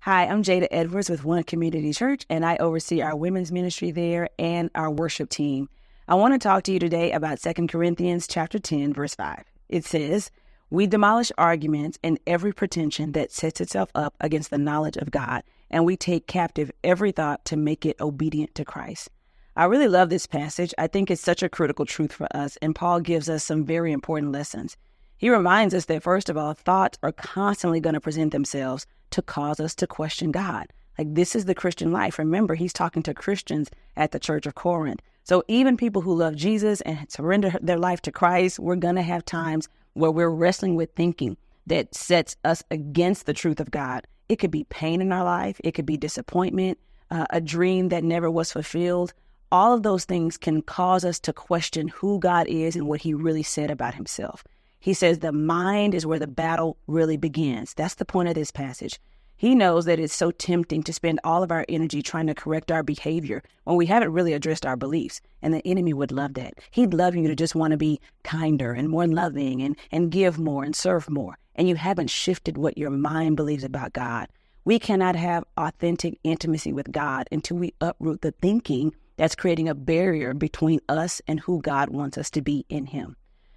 Hi, I'm Jada Edwards with One Community Church, and I oversee our women's ministry there and our worship team. I want to talk to you today about 2 Corinthians chapter 10, verse 5. It says, "We demolish arguments and every pretension that sets itself up against the knowledge of God, and we take captive every thought to make it obedient to Christ." I really love this passage. I think it's such a critical truth for us, and Paul gives us some very important lessons. He reminds us that, first of all, thoughts are constantly going to present themselves to cause us to question God. Like, this is the Christian life. Remember, he's talking to Christians at the church of Corinth. So even people who love Jesus and surrender their life to Christ, we're going to have times where we're wrestling with thinking that sets us against the truth of God. It could be pain in our life. It could be disappointment, a dream that never was fulfilled. All of those things can cause us to question who God is and what he really said about himself. He says the mind is where the battle really begins. That's the point of this passage. He knows that it's so tempting to spend all of our energy trying to correct our behavior when we haven't really addressed our beliefs. And the enemy would love that. He'd love you to just want to be kinder and more loving and give more and serve more. And you haven't shifted what your mind believes about God. We cannot have authentic intimacy with God until we uproot the thinking that's creating a barrier between us and who God wants us to be in him.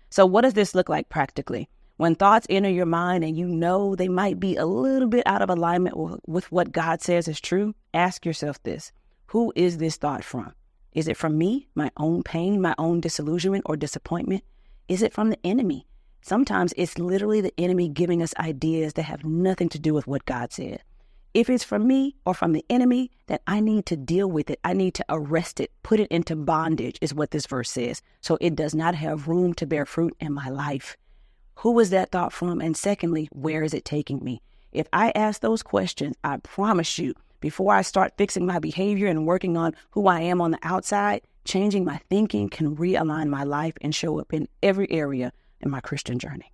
So what does this look like practically? When thoughts enter your mind and you know they might be a little bit out of alignment with what God says is true, ask yourself this: who is this thought from? Is it from me, my own pain, my own disillusionment or disappointment? Is it from the enemy? Sometimes it's literally the enemy giving us ideas that have nothing to do with what God said. If it's from me or from the enemy, then I need to deal with it. I need to arrest it, put it into bondage, is what this verse says. So it does not have room to bear fruit in my life. Who is that thought from? And secondly, where is it taking me? If I ask those questions, I promise you, before I start fixing my behavior and working on who I am on the outside, changing my thinking can realign my life and show up in every area in my Christian journey.